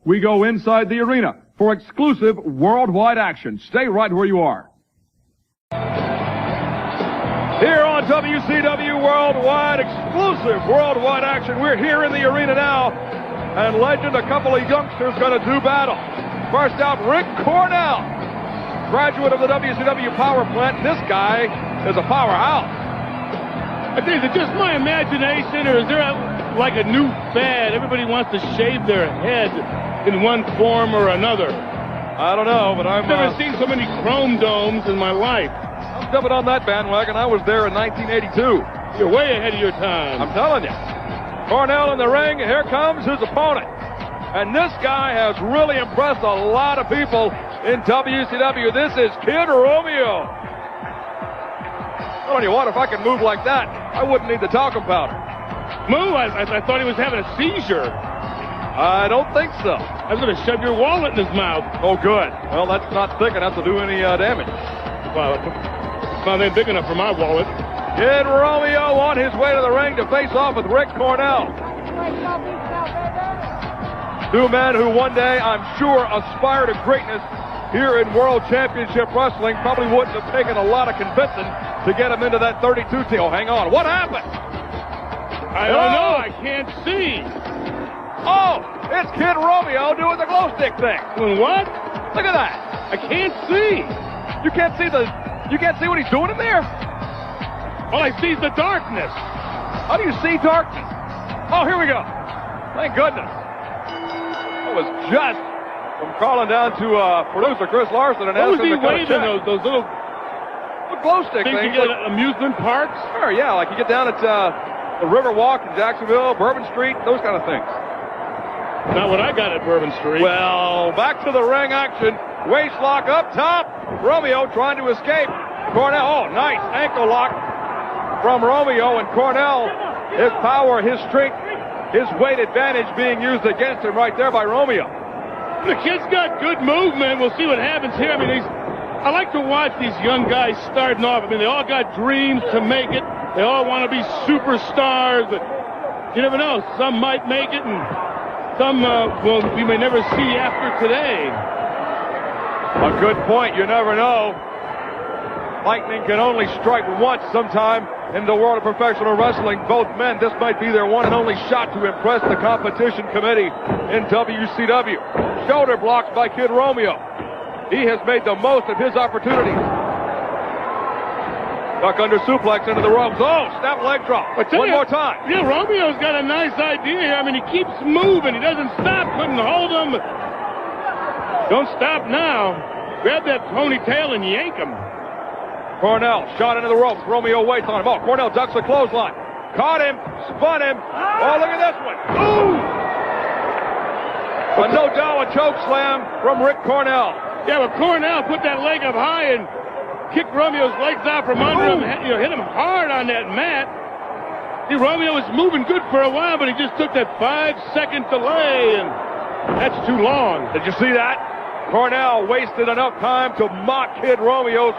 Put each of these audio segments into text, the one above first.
we go inside the arena for exclusive worldwide action. Stay right where you are. Here on WCW Worldwide, exclusive worldwide action. We're here in the arena now, and legend, a couple of youngsters going to do battle. First out, Rick Cornell, graduate of the WCW power plant. This guy is a powerhouse. I think, is it just my imagination, or is there like a new fad? Everybody wants to shave their head in one form or another. I don't know, but I've never seen so many chrome domes in my life. I'm jumping on that bandwagon. I was there in 1982. You're way ahead of your time. I'm telling you. Cornell in the ring. Here comes his opponent. And this guy has really impressed a lot of people in WCW. This is Kid Romeo. Telling you what, if I could move like that, I wouldn't need the talcum powder. Move? I thought he was having a seizure. I don't think so. I was going to shove your wallet in his mouth. Oh, good. Well, that's not thick enough to do any damage. Well, it's not that big enough for my wallet. Kid Romeo on his way to the ring to face off with Rick Cornell. Two men who one day, I'm sure, aspire to greatness here in World Championship Wrestling. Probably wouldn't have taken a lot of convincing to get him into that 32 team. Oh, hang on. What happened? I don't know. I can't see. Oh, it's Kid Romeo doing the glow stick thing. Doing what? Look at that. I can't see. You can't see what he's doing in there? All I see is the darkness. How do you see darkness? Oh, here we go. Thank goodness. That was just from calling down to producer Chris Larson and what was asking he him to cut a waving check. those little glow stick things you things. get at amusement parks? Sure, yeah, like you get down at the River Walk in Jacksonville, Bourbon Street, those kind of things. Not what I got at Bourbon Street. Well, back to the ring action. Waist lock up top. Romeo trying to escape. Cornell, oh, nice ankle lock from Romeo, and Cornell, his power, his strength, his weight advantage being used against him right there by Romeo. The kid's got good movement. We'll see what happens here. I mean, I like to watch these young guys starting off. I mean, they all got dreams to make it. They all want to be superstars, but you never know. Some might make it, and some, well, we may never see after today. A good point. You never know. Lightning can only strike once sometime in the world of professional wrestling. Both men, this might be their one and only shot to impress the competition committee in WCW. Shoulder blocks by Kid Romeo. He has made the most of his opportunities. Duck under suplex into the ropes. Oh, snap leg drop. One more time. Yeah, Romeo's got a nice idea here. I mean, he keeps moving. He doesn't stop. Couldn't hold him. Don't stop now. Grab that ponytail and yank him. Cornell shot into the ropes. Romeo waits on him. Oh, Cornell ducks a clothesline. Caught him. Spun him. Oh, look at this one. Ooh! But no doubt a choke slam from Rick Cornell. Yeah, but Cornell put that leg up high and kicked Romeo's legs out from under him. You know, hit him hard on that mat. See, Romeo was moving good for a while, but he just took that 5-second delay, and that's too long. Did you see that? Cornell wasted enough time to mock Kid Romeo's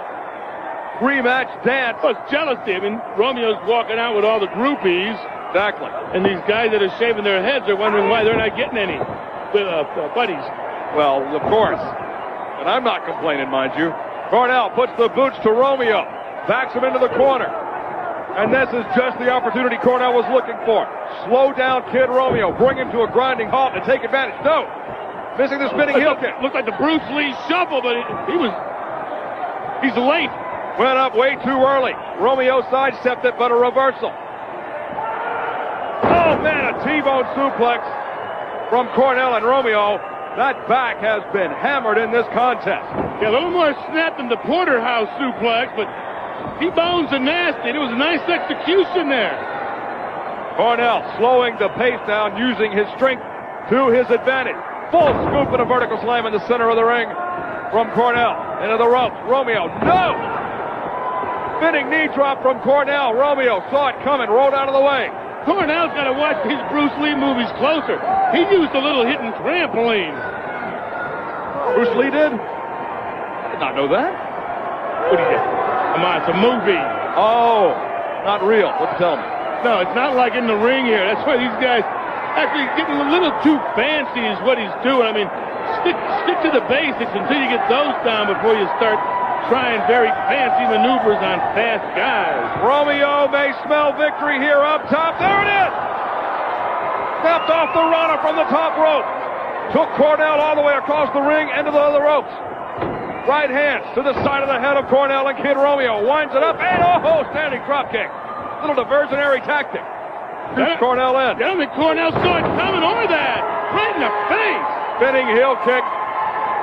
rematch dance. Well, it's jealousy. I mean, Romeo's walking out with all the groupies. Exactly. And these guys that are shaving their heads are wondering why they're not getting any buddies. Well, of course. And I'm not complaining, mind you. Cornell puts the boots to Romeo. Backs him into the corner. And this is just the opportunity Cornell was looking for. Slow down Kid Romeo. Bring him to a grinding halt and take advantage. No. Missing the spinning heel kick. Looked like the Bruce Lee shuffle, but he's late. Went up way too early. Romeo sidestepped it, but a reversal. Oh, man, a T-bone suplex from Cornell and Romeo. That back has been hammered in this contest. Yeah, a little more snap than the Porterhouse suplex, but T-bones are nasty. It was a nice execution there. Cornell slowing the pace down, using his strength to his advantage. Full scoop and a vertical slam in the center of the ring from Cornell. Into the ropes. Romeo, no! Spinning knee drop from Cornell. Romeo saw it coming, rolled out of the way. Cornell's got to watch these Bruce Lee movies closer. He used a little hidden trampoline. Bruce Lee did? I did not know that. What do you? Come on, it's a movie. Oh, not real. Let's tell me. No, it's not like in the ring here. That's why these guys, actually getting a little too fancy is what he's doing. I mean, stick to the basics until you get those down before you start trying very fancy maneuvers on fast guys. Romeo may smell victory here up top. There it is! Stepped off the runner from the top rope. Took Cornell all the way across the ring into the other ropes. Right hands to the side of the head of Cornell, and Kid Romeo winds it up, and standing drop kick. Little diversionary tactic. Shoots Cornell in. I don't think Cornell saw it coming or that. Right in the face. Spinning heel kick.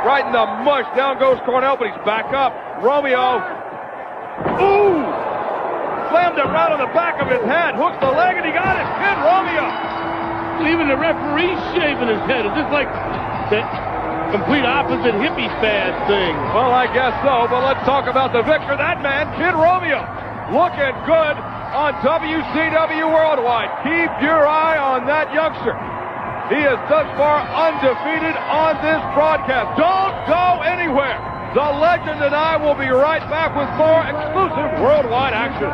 Right in the mush. Down goes Cornell, but he's back up. Romeo. Ooh! Slammed it right on the back of his head. Hooks the leg, and he got it. Kid Romeo. Even the referee shaving his head. Is this like the complete opposite hippie fad thing? Well, I guess so, but let's talk about the victor. That man, Kid Romeo, looking good on WCW Worldwide. Keep your eye on that youngster. He is thus far undefeated on this broadcast. Don't go anywhere. The Legend and I will be right back with more exclusive worldwide action.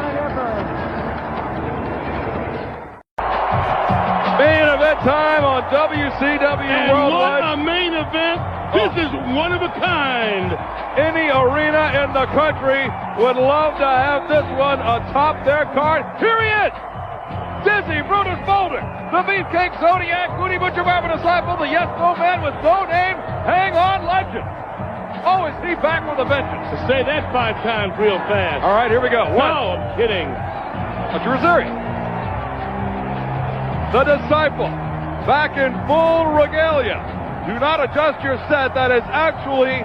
Main event time on WCW and Worldwide. What a main event. This is one of a kind. Any arena in the country would love to have this one atop their card. Here he is! Dizzy Brutus Boulder, the Beefcake Zodiac, Moody Butcher Barber Disciple, the Yes No Man with no name, Hang On Legend. Oh, is he back with a vengeance? To say that 5 times real fast. All right, here we go. No, I'm kidding. Missouri. The Disciple, back in full regalia. Do not adjust your set. That is actually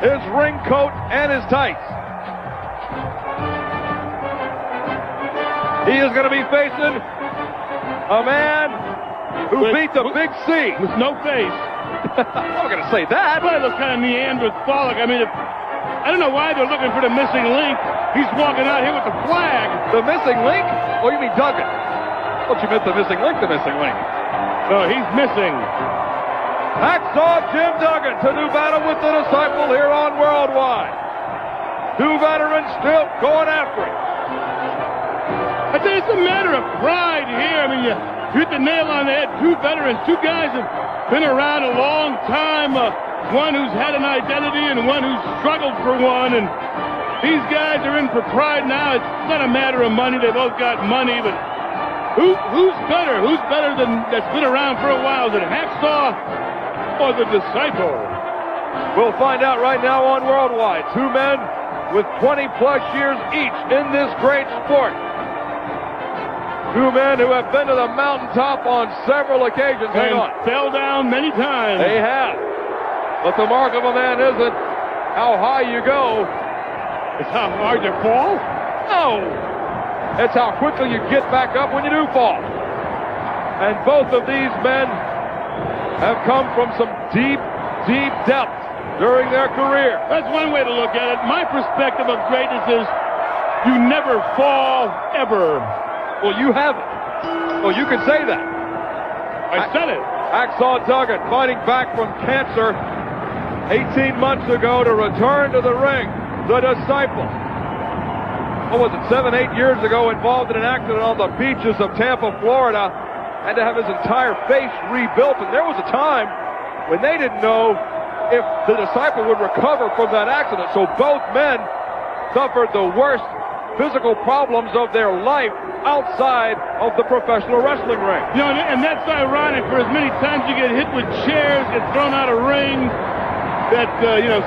his ring coat and his tights. He is going to be facing a man who beat the Big C. With no face. I'm not going to say that. But it looks kind of Neanderthalic. I mean, I don't know why they're looking for the missing link. He's walking out here with the flag. The missing link? Oh, you mean Duggan? What you meant the missing link, the missing link. No, he's missing. Hacksaw Jim Duggan to do battle with the Disciple here on Worldwide. 2 veterans still going after it. I tell you, it's a matter of pride here. I mean, you hit the nail on the head. 2 veterans, 2 guys have been around a long time. One who's had an identity and one who's struggled for one. And these guys are in for pride now. It's not a matter of money. They both got money, but who's better? Who's better than that's been around for a while? Is it Hacksaw or the Disciple? We'll find out right now on Worldwide. 2 men with 20-plus years each in this great sport. 2 men who have been to the mountaintop on several occasions. Hang on. Fell down many times. They have. But the mark of a man isn't how high you go. It's how hard you fall? No. It's how quickly you get back up when you do fall. And both of these men have come from some deep, deep depths during their career. That's one way to look at it. My perspective of greatness is you never fall, ever. Well, you haven't. Well, you can say that. I said it. Hacksaw Duggan fighting back from cancer 18 months ago to return to the ring. The Disciple. What was it, 7, 8 years ago, involved in an accident on the beaches of Tampa, Florida, and to have his entire face rebuilt. And there was a time when they didn't know if the Disciple would recover from that accident. So both men suffered the worst physical problems of their life outside of the professional wrestling ring. You know, and that's ironic. For as many times you get hit with chairs, get thrown out of ring, that,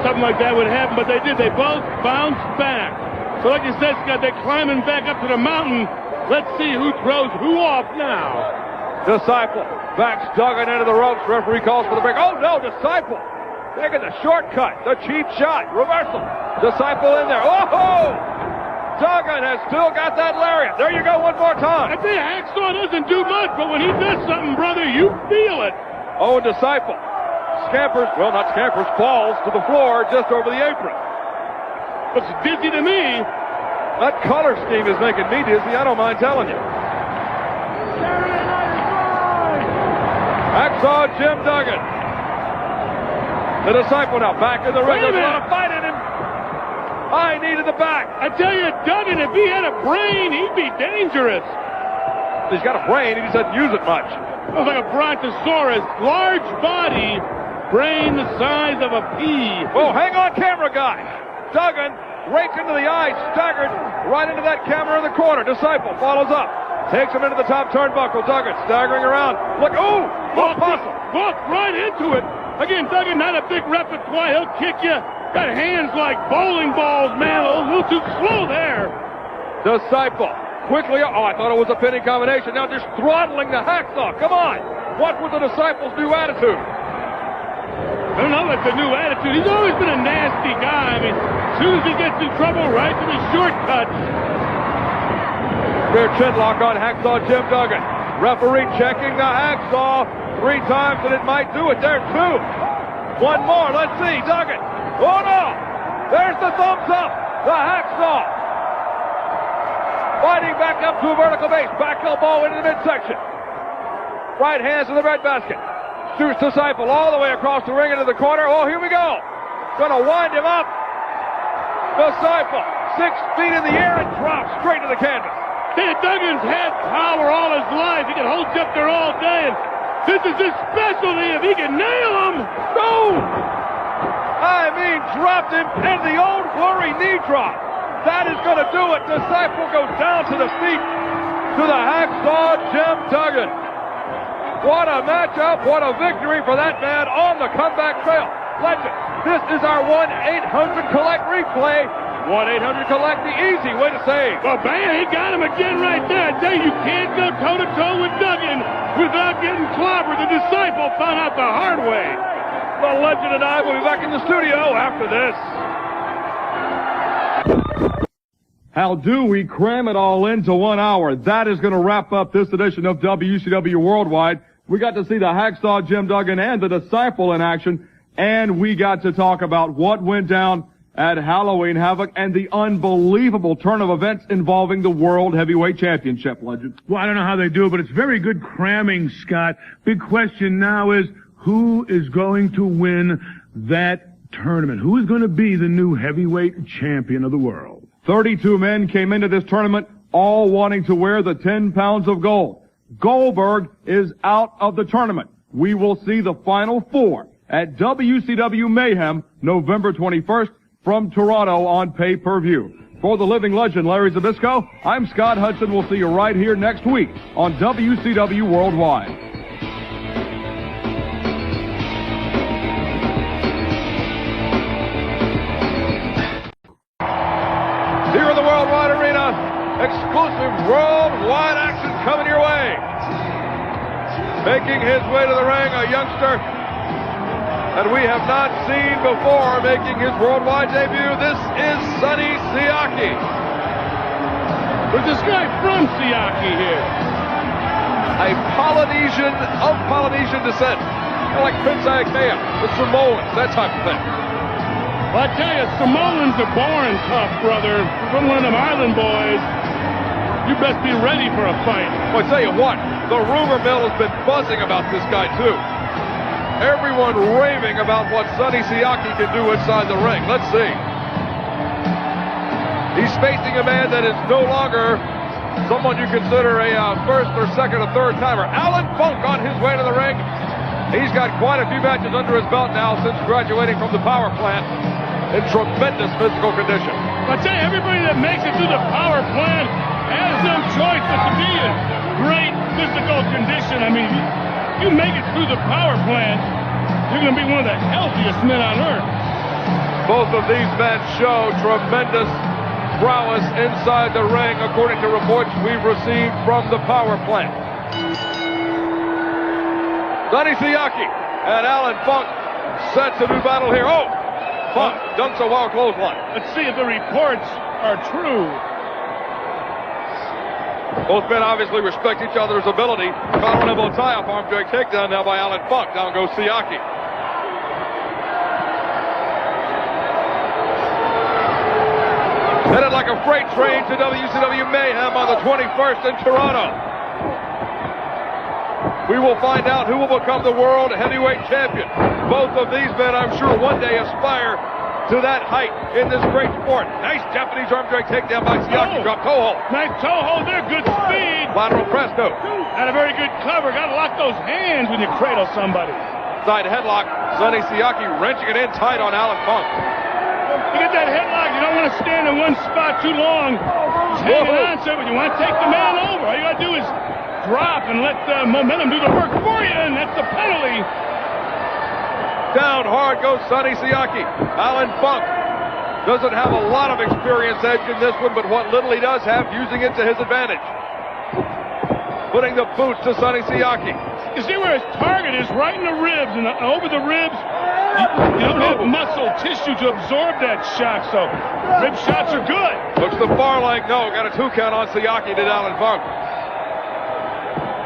something like that would happen. But they did. They both bounced back. So like you said, Scott, they're climbing back up to the mountain. Let's see who throws who off now. Disciple backs Duggan into the ropes. Referee calls for the break. Oh, no, Disciple taking the shortcut, the cheap shot, reversal. Disciple in there. Oh! Duggan has still got that lariat. There you go, one more time. I tell you, Hacksaw doesn't do much, but when he does something, brother, you feel it. Oh, and Disciple falls to the floor just over the apron. Looks dizzy to me. That color scheme is making me dizzy, I don't mind telling you. Hacksaw Jim Duggan. The Disciple now back in the ring. There's a lot of fight in him. High knee to the back. I tell you, Duggan, if he had a brain, he'd be dangerous. He's got a brain, he just doesn't use it much. Looks like a brontosaurus. Large body, brain the size of a pea. Oh, hang on, camera guy. Duggan raked into the eye, staggered right into that camera in the corner. Disciple follows up. Takes him into the top turnbuckle. Duggan staggering around. Look, ooh, look, possum. Walked right into it. Again, Duggan, not a big repertoire. He'll kick you. Got hands like bowling balls, man. A little too slow there. Disciple quickly. Oh, I thought it was a pinning combination. Now just throttling the hacksaw. Come on. What was the Disciple's new attitude? I don't know if it's a new attitude. He's always been a nasty guy. I mean, as soon as he gets in trouble, right to the shortcuts. Rear chinlock on hacksaw Jim Duggan. Referee checking the hacksaw 3 times, and it might do it. There, 2. One more. Let's see. Duggan. Oh, no. There's the thumbs up. The hacksaw. Fighting back up to a vertical base. Back elbow into the midsection. Right hands in the red basket. Shoots Disciple all the way across the ring into the corner. Oh, here we go. Gonna wind him up. Disciple, 6 feet in the air and drops straight to the canvas. Hey, Duggan's had power all his life. He can hold you up there all day. And this is his specialty. If he can nail him. No! I mean, dropped him in the old glory knee drop. That is going to do it. Disciple goes down to the feet to the hacksaw Jim Duggan. What a matchup. What a victory for that man on the comeback trail. Legend, this is our 1-800-COLLECT replay. 1-800-COLLECT, the easy way to save. Well, bam, he got him again right there. I tell you, you can't go toe-to-toe with Duggan without getting clobbered. The Disciple found out the hard way. The Legend and I will be back in the studio after this. How do we cram it all into 1 hour? That is going to wrap up this edition of WCW Worldwide. We got to see the hacksaw Jim Duggan and the Disciple in action, and we got to talk about what went down at Halloween Havoc and the unbelievable turn of events involving the World Heavyweight Championship, Legend. Well, I don't know how they do it, but it's very good cramming, Scott. Big question now is, who is going to win that tournament? Who is going to be the new heavyweight champion of the world? 32 men came into this tournament, all wanting to wear the 10 pounds of gold. Goldberg is out of the tournament. We will see the final 4 at WCW Mayhem, November 21st, from Toronto on pay-per-view. For the living legend, Larry Zbyszko, I'm Scott Hudson. We'll see you right here next week on WCW Worldwide. Here in the Worldwide Arena, exclusive worldwide action coming your way. Making his way to the ring, a youngster that we have not seen before, making his worldwide debut. This is Sonny Siaki. There's this guy from Siaki here. A Polynesian, of Polynesian descent. Kind of like Prince Agmea, the Samoans, that type of thing. Well, I tell you, Samoans are born tough, brother. From one of them island boys. You best be ready for a fight. Well, I tell you what, the rumor mill has been buzzing about this guy, too. Everyone raving about what Sonny Siaki can do inside the ring. Let's see. He's facing a man that is no longer someone you consider a first or second or third timer. Alan Funk on his way to the ring. He's got quite a few matches under his belt now since graduating from the power plant in tremendous physical condition. I tell you, everybody that makes it through the power plant has no choice but to be in great physical condition. I mean, you make it through the power plant, you're going to be one of the healthiest men on earth. Both of these men show tremendous prowess inside the ring, according to reports we've received from the power plant. Sonny Siaki and Alan Funk sets a new battle here. Oh! Funk dunks a wild clothesline. Let's see if the reports are true. Both men obviously respect each other's ability. Collar elbow tie-off arm drag takedown now by Alan Funk. Down goes Siaki. Headed like a freight train to WCW Mayhem on the 21st in Toronto. We will find out who will become the World Heavyweight Champion. Both of these men, I'm sure, one day aspire to that height in this great sport. Nice Japanese arm drag takedown by Siaki. Drop toe hold. Nice toe hold there. Good speed. Lateral presto. Had a very good cover. Got to lock those hands when you cradle somebody. Side headlock. Sonny Siaki wrenching it in tight on Alan Funk. You get that headlock, you don't want to stand in one spot too long. Just hanging on to it, but you want to take the man over. All you got to do is drop and let the momentum do the work for you, and that's the penalty. Down hard goes Sonny Siaki. Alan Funk doesn't have a lot of experience edge in this one, but what little he does have, using it to his advantage. Putting the boots to Sonny Siaki. You see where his target is, right in the ribs, and over the ribs, you don't have muscle tissue to absorb that shock, so rib shots are good. Looks the far leg, no, got a 2 count on Siaki, did Alan Funk.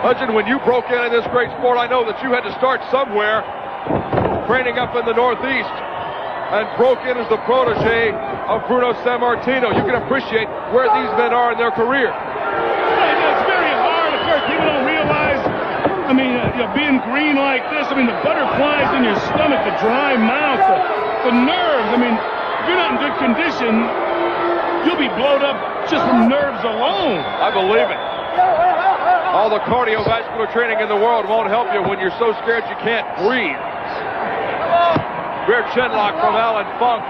Legend, when you broke in this great sport, I know that you had to start somewhere, training up in the Northeast, and broke in as the protege of Bruno Sammartino. You can appreciate where these men are in their career. It's very hard. Of course, people don't realize, I mean, being green like this, I mean, the butterflies in your stomach, the dry mouth, the nerves. I mean, if you're not in good condition, you'll be blowed up just from nerves alone. I believe it. All the cardiovascular training in the world won't help you when you're so scared you can't breathe. Rear chin lock from Alan Funk,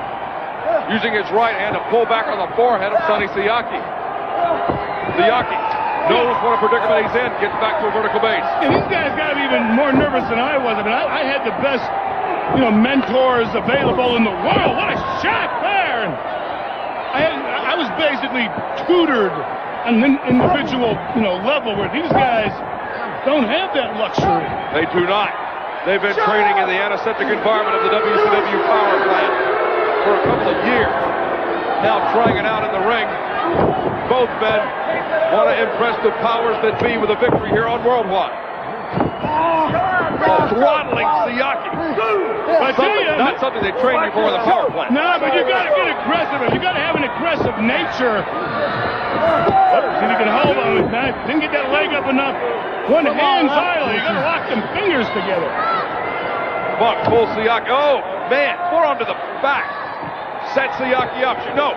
using his right hand to pull back on the forehead of Sonny Siaki. Siaki knows what a predicament he's in, gets back to a vertical base. Yeah, these guys got to be even more nervous than I was. I mean, I had the best, mentors available in the world. What a shot there! And I was basically tutored on an individual, level where these guys don't have that luxury. They do not. They've been training in the antiseptic environment of the WCW power plant for a couple of years. Now trying it out in the ring. Both men want to impress the powers that be with a victory here on Worldwide. Throttling Siaki. Not something they trained you for in the power plant. No, but you got to get aggressive. You got to have an aggressive nature. See if you can hold on with that. Didn't get that leg up enough. One hand's idle. You got to lock them fingers together. Buck pulls Siaki. Oh, man. Forearm to the back. Set Siaki up. No.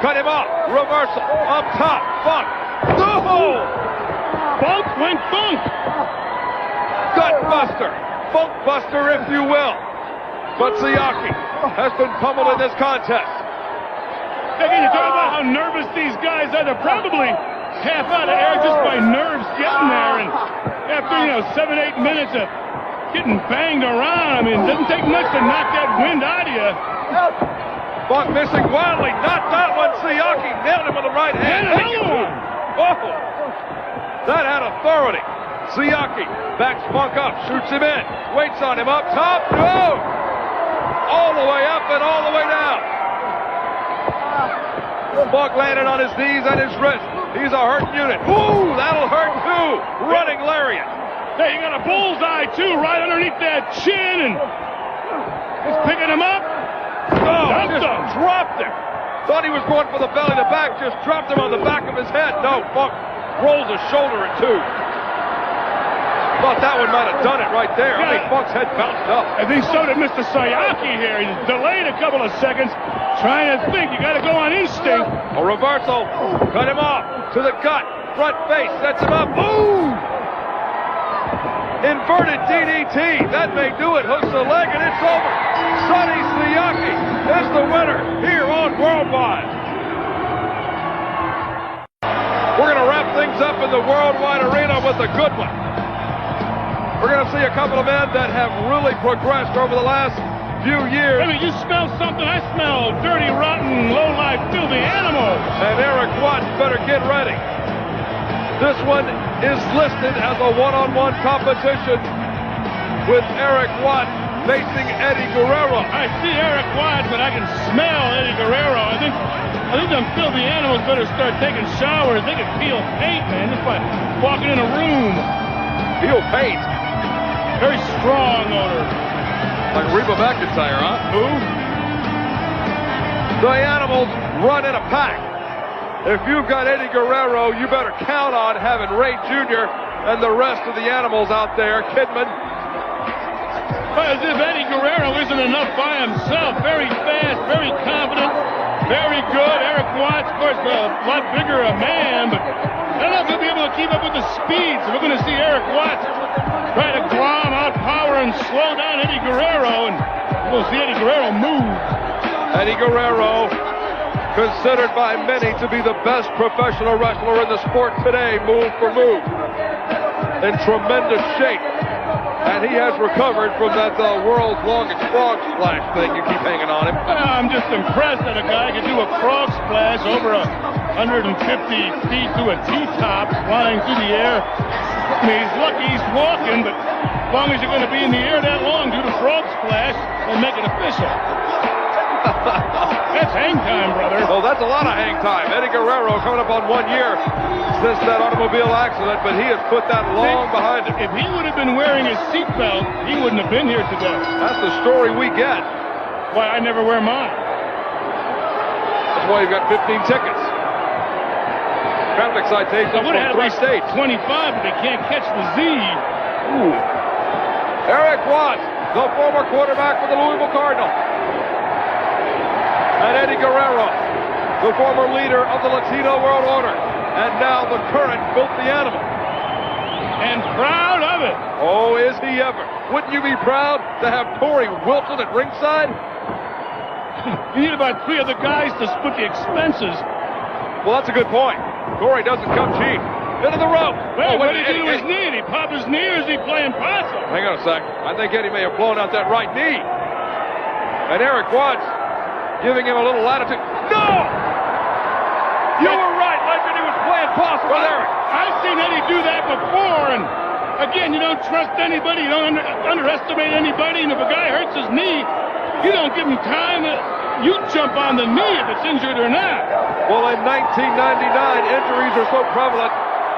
Cut him off. Reversal. Up top. Funk. Oh! Funk went Funk. Gutbuster. Funk buster, if you will. But Siaki has been pummeled in this contest. Again, you talk about how nervous these guys are. They're probably half out of air just by nerves getting there. And after, 7-8 minutes of getting banged around, I mean, it doesn't take much to knock that wind out of you. Funk missing wildly. Not that one. Siaki nailed him with the right hand. And another one. Oh, that had authority. Siaki backs Funk up, shoots him in, waits on him up top. No! All the way up and all the way down. Funk landed on his knees and his wrist. He's a hurt unit. Ooh, that'll hurt too. Running lariat. Hey, you got a bullseye too, right underneath that chin, and he's picking him up. Oh, just dropped him. Thought he was going for the belly to back, just dropped him on the back of his head. No, Funk rolls his shoulder in two. Thought that one might have done it right there. I think Funk's head bounced up. I think so did Mr. Siaki here. He's delayed a couple of seconds, trying to think. You got to go on instinct. A reversal. Cut him off to the gut. Front face sets him up. Ooh! Inverted DDT. That may do it. Hooks the leg and it's over. Sonny Siaki is the winner here on Worldwide. We're going to wrap things up in the Worldwide Arena with a good one. We're going to see a couple of men that have really progressed over the last few years. I mean, you smell something. I smell dirty, rotten, low-life, filthy animals. And Eric Watt better get ready. This one is listed as a one-on-one competition with Eric Watt facing Eddie Guerrero. I see Eric Watt, but I can smell Eddie Guerrero. I think them filthy animals better start taking showers. They can feel paint, man, just by walking in a room. Feel paint? Very strong odor. Like Reba McEntire, huh? Who? The animals run in a pack. If you've got Eddie Guerrero, you better count on having Ray Jr. and the rest of the animals out there. Kidman. As if Eddie Guerrero Guerrero isn't enough by himself. Very fast, very confident, very good. Eric Watts, of course, a lot bigger a man, but I don't know if he'll be able to keep up with the speed. So we're going to see Eric Watts try to grom, outpower, and slow down Eddie Guerrero, and we'll see Eddie Guerrero move. Eddie Guerrero, considered by many to be the best professional wrestler in the sport today, move for move, in tremendous shape. And he has recovered from that world's longest frog splash thing you keep hanging on him. I'm just impressed that a guy can do a frog splash over 150 feet through a T-top, flying through the air. I mean, he's lucky he's walking, but as long as you're going to be in the air that long, do the frog splash and make it official. That's hang time, brother. Well, that's a lot of hang time. Eddie Guerrero coming up on 1 year since that automobile accident, but he has put that long behind him. If he would have been wearing his seatbelt, he wouldn't have been here today. That's the story we get. Why, I never wear mine. That's why you've got 15 tickets. Traffic citations from 3 states. 25, but they can't catch the Z. Ooh. Eric Watts, the former quarterback for the Louisville Cardinals. And Eddie Guerrero, the former leader of the Latino World Order, and now the current filthy animal. And proud of it. Oh, is he ever? Wouldn't you be proud to have Torrey Wilson at ringside? You need about 3 other guys to split the expenses. Well, that's a good point. Torrey doesn't come cheap. Into the rope. Wait, what did he do to his knee? Did he pop his knee, or is he playing possum? Hang on a sec. I think Eddie may have blown out that right knee. And Eric Watts giving him a little latitude. No! You were right, Legend. He was playing possum with Eric. I've seen Eddie do that before, and again, you don't trust anybody. You don't underestimate anybody, and if a guy hurts his knee, you don't give him time. You jump on the knee if it's injured or not. Well, in 1999, injuries are so prevalent,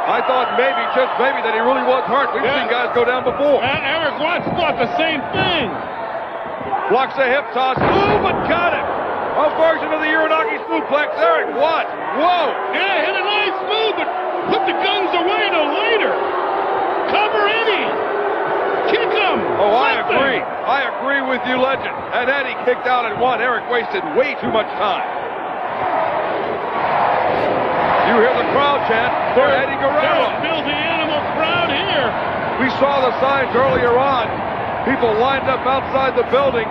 I thought maybe, just maybe, that he really was hurt. We've seen guys go down before. Eric Watts thought the same thing. Blocks a hip toss. Ooh, but got it. A version of the Uranagi suplex. Eric Watts. Whoa. Yeah, hit a nice move, but put the guns away till later. Cover Eddie. Kick him. Oh, I agree. I agree with you, Legend. And Eddie kicked out at 1. Eric wasted way too much time. You hear the crowd chant for Eddie Guerrero. Filthy animal crowd here. We saw the signs earlier on. People lined up outside the building,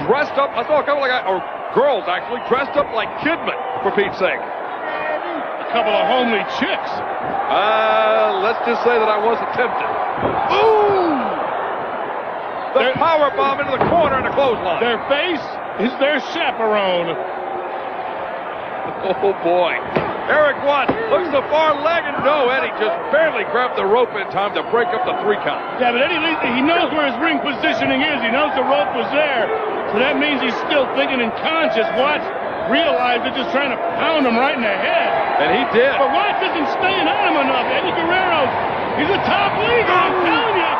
dressed up. I saw a couple of guys, or girls actually, dressed up like Kidman, for Pete's sake. A couple of homely chicks. Let's just say that I wasn't tempted. Ooh! The power bomb into the corner and a clothesline. Their face is their chaperone. Oh, boy. Eric Watts looks the far leg, and no, Eddie just barely grabbed the rope in time to break up the 3 count. Yeah, but Eddie, he knows where his ring positioning is. He knows the rope was there. So that means he's still thinking and conscious. Watts realized they're just trying to pound him right in the head. And he did. But Watts isn't staying on him enough. Eddie Guerrero, he's a top leaguer, I'm telling you.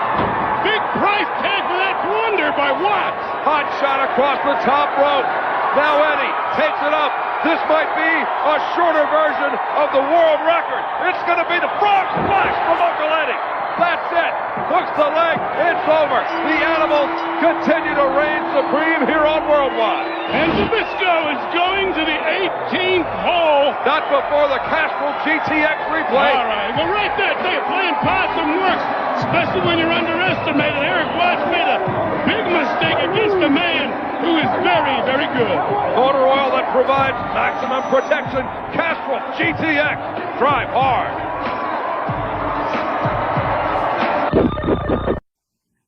Big price tag for that blunder by Watts. Hot shot across the top rope. Now Eddie takes it up. This might be a shorter version of the world record. It's going to be the frog splash from Uncle Eddie. That's it. Hooks the leg. It's over. The animals continue to reign supreme here on Worldwide. And Zbyszko is going to the 18th hole. Not before the Castrol GTX replay. All right. Well, right there, tell you, playing possum works, especially when you're underestimated. Eric Watts made a big mistake against a man who is very, very good. Motor oil that provides maximum protection. Castrol GTX. Drive hard.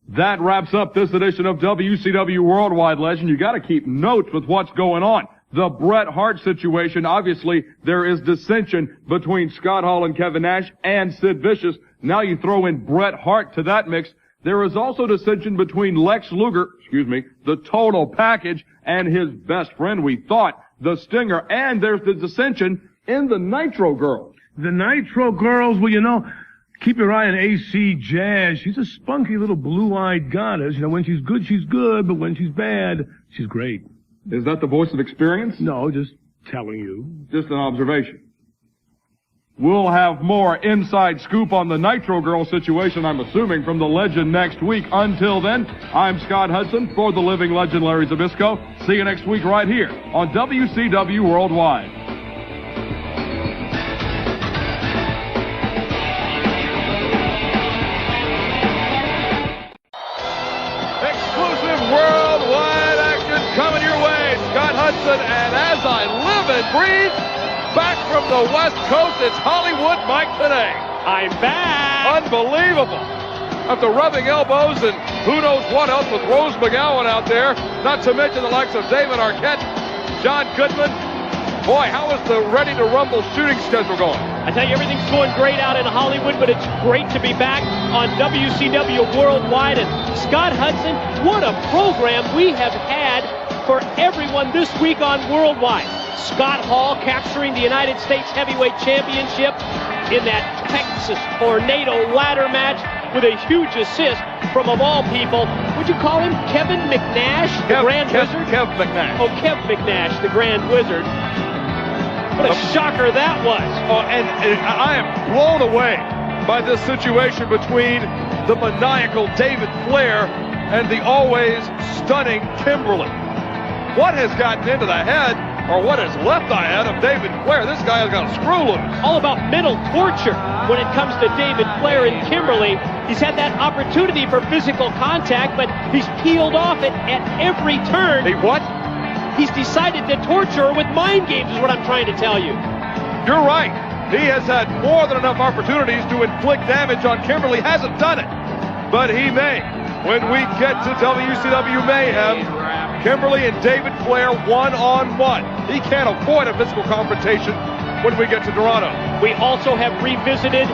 That wraps up this edition of WCW Worldwide, Legend. You got to keep notes with what's going on. The Bret Hart situation, obviously there is dissension between Scott Hall and Kevin Nash and Sid Vicious. Now you throw in Bret Hart to that mix. There is also dissension between Lex Luger, the Total Package, and his best friend, we thought, the Stinger. And there's the dissension in the Nitro Girls. The Nitro Girls, well, you know, keep your eye on AC Jazz. She's a spunky little blue-eyed goddess. You know, when she's good, but when she's bad, she's great. Is that the voice of experience? No, just telling you. Just an observation. We'll have more inside scoop on the Nitro Girl situation, I'm assuming, from the legend next week. Until then, I'm Scott Hudson for the living legend Larry Zbyszko. See you next week right here on WCW Worldwide. Exclusive worldwide action coming your way. Scott Hudson, and as I live and breathe, back from the West Coast, it's Hollywood Mike today. I'm back. Unbelievable. After rubbing elbows and who knows what else with Rose McGowan out there, not to mention the likes of David Arquette, John Goodman. Boy, how is the Ready to Rumble shooting schedule going? I tell you, everything's going great out in Hollywood, but it's great to be back on WCW Worldwide. And Scott Hudson, what a program we have had for everyone this week on Worldwide. Scott Hall capturing the United States Heavyweight Championship in that Texas Tornado ladder match with a huge assist from, of all people, would you call him Kevin McNash, the Grand Wizard? Kev McNash. Oh, Kev McNash, the Grand Wizard. What a shocker that was. Oh, and I am blown away by this situation between the maniacal David Flair and the always stunning Kimberly. What has gotten into the head, or what has left the head of David Flair? This guy has got a screw loose. All about mental torture when it comes to David Flair and Kimberly. He's had that opportunity for physical contact, but he's peeled off it at every turn. He what? He's decided to torture her with mind games, is what I'm trying to tell you. You're right. He has had more than enough opportunities to inflict damage on Kimberly. Hasn't done it, but he may. When we get to WCW Mayhem, Kimberly and David Flair one-on-one. He can't avoid a physical confrontation when we get to Toronto. We also have revisited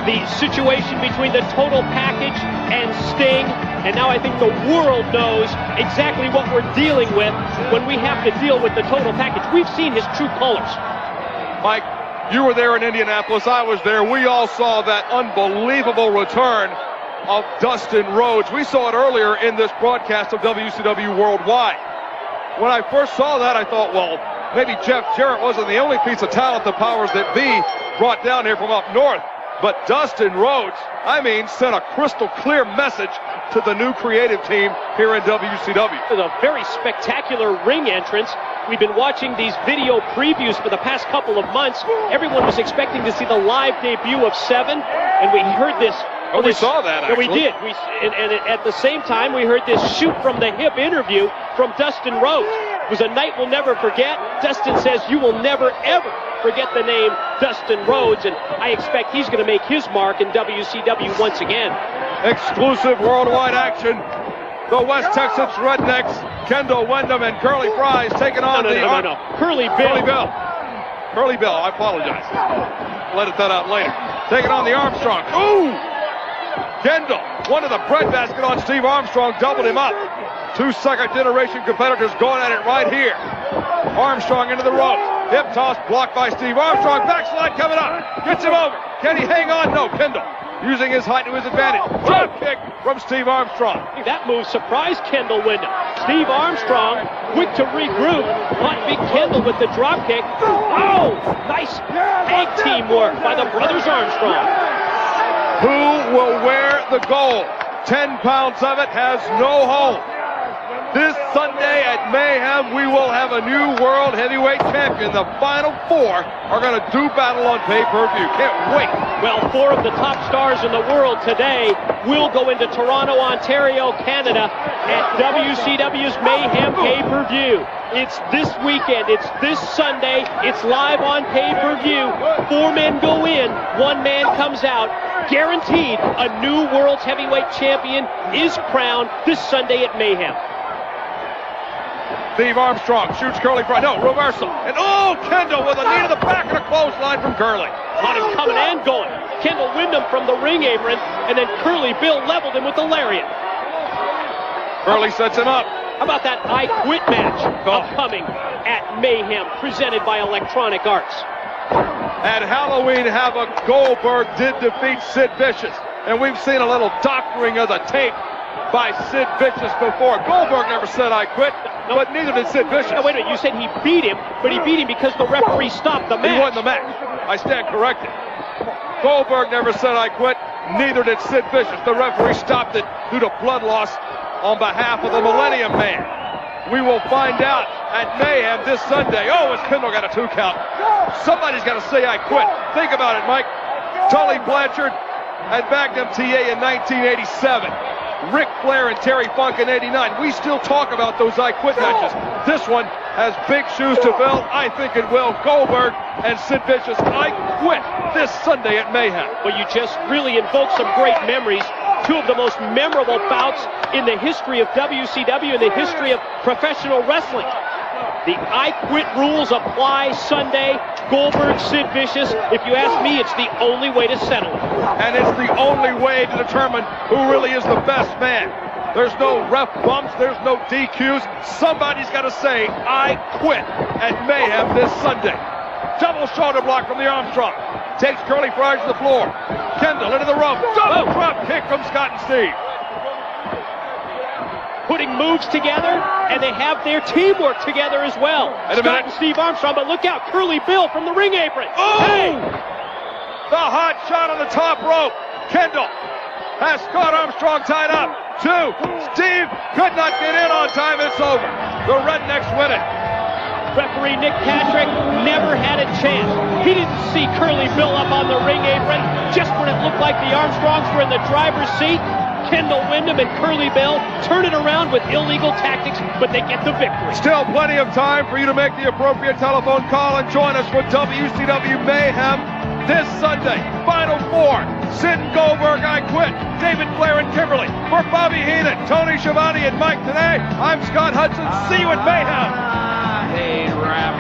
the situation between the Total Package and Sting, and now I think the world knows exactly what we're dealing with when we have to deal with the Total Package. We've seen his true colors. Mike, you were there in Indianapolis. I was there. We all saw that unbelievable return of Dustin Rhodes. We saw it earlier in this broadcast of WCW Worldwide. When I first saw that, I thought, well, maybe Jeff Jarrett wasn't the only piece of talent the powers that be brought down here from up north. But Dustin Rhodes, sent a crystal clear message to the new creative team here in WCW. With a very spectacular ring entrance. We've been watching these video previews for the past couple of months. Everyone was expecting to see the live debut of Seven, and we heard this. Oh, we saw that, actually. Yeah, we did. And at the same time, we heard this shoot from the hip interview from Dustin Rhodes. It was a night we'll never forget. Dustin says you will never, ever forget the name Dustin Rhodes, and I expect he's going to make his mark in WCW once again. Exclusive worldwide action. The West Texas Rednecks, Kendall Windham and Curly Fries taking on No. Curly Bill. Curly Bill, I apologize. Let it that out later. Taking on the Armstrongs. Ooh! Kendall, one of the breadbasket on Steve Armstrong, doubled him up. Two second-generation competitors going at it right here. Armstrong into the ropes. Hip toss blocked by Steve Armstrong. Backslide coming up. Gets him over. Can he hang on? No. Kendall using his height to his advantage. Drop kick from Steve Armstrong. That move surprised Kendall Windham. Steve Armstrong, quick to regroup, caught Big Kendall with the drop kick. Oh, nice tag teamwork by the brothers Armstrong. Who will wear the gold? 10 pounds of it has no home. This Sunday at Mayhem, we will have a new world heavyweight champion. The final four are going to do battle on pay-per-view. Can't wait. Well, four of the top stars in the world today will go into Toronto, Ontario, Canada at WCW's Mayhem pay-per-view. It's this weekend. It's this Sunday. It's live on pay-per-view. Four men go in. One man comes out. Guaranteed a new world's heavyweight champion is crowned this Sunday at Mayhem. Steve Armstrong shoots Curly Fry. No, reversal. And Kendall with a knee to the back and a clothesline from Curly. Caught him coming and going. Kendall Windham from the ring apron, and then Curly Bill leveled him with the lariat. Curly sets him up. How about that I Quit match upcoming at Mayhem, presented by Electronic Arts? At Halloween Havoc, Goldberg did defeat Sid Vicious. And we've seen a little doctoring of the tape by Sid Vicious before. Goldberg never said I quit, but neither did Sid Vicious. No, wait a minute. You said he beat him, but he beat him because the referee stopped the match. He won the match. I stand corrected. Goldberg never said I quit, neither did Sid Vicious. The referee stopped it due to blood loss on behalf of the Millennium Man. We will find out at Mayhem this Sunday. Oh, as Kendall got a 2 count. Somebody's got to say I quit. Think about it, Mike. Tully Blanchard and Magnum TA in 1987. Ric Flair and Terry Funk in 89. We still talk about those I quit matches. This one has big shoes to fill. I think it will. Goldberg and Sid Vicious, I quit this Sunday at Mayhem. Well, you just really invoked some great memories. 2 of the most memorable bouts in the history of WCW and the history of professional wrestling. The I quit rules apply Sunday. Goldberg, Sid Vicious. If you ask me, it's the only way to settle it. And it's the only way to determine who really is the best man. There's no ref bumps. There's no DQs. Somebody's got to say, I quit at Mayhem this Sunday. Double shoulder block from the Armstrong. Takes Curly Fries to the floor. Kendall into the rope. Double drop kick from Scott and Steve. Putting moves together, and they have their teamwork together as well. Scott and Steve Armstrong, but look out, Curly Bill from the ring apron. Oh! Hey! The hot shot on the top rope. Kendall has Scott Armstrong tied up. 2. Steve could not get in on time. It's over. The Rednecks win it. Referee Nick Patrick never had a chance. He didn't see Curly Bill up on the ring apron just when it looked like the Armstrongs were in the driver's seat. Kendall Windham and Curly Bill turn it around with illegal tactics, but they get the victory. Still plenty of time for you to make the appropriate telephone call and join us for WCW Mayhem this Sunday. Final 4. Sid and Goldberg, I quit. David Flair and Kimberly. For Bobby Heenan, Tony Schiavone, and Mike today, I'm Scott Hudson. See you at Mayhem. Hey, rap.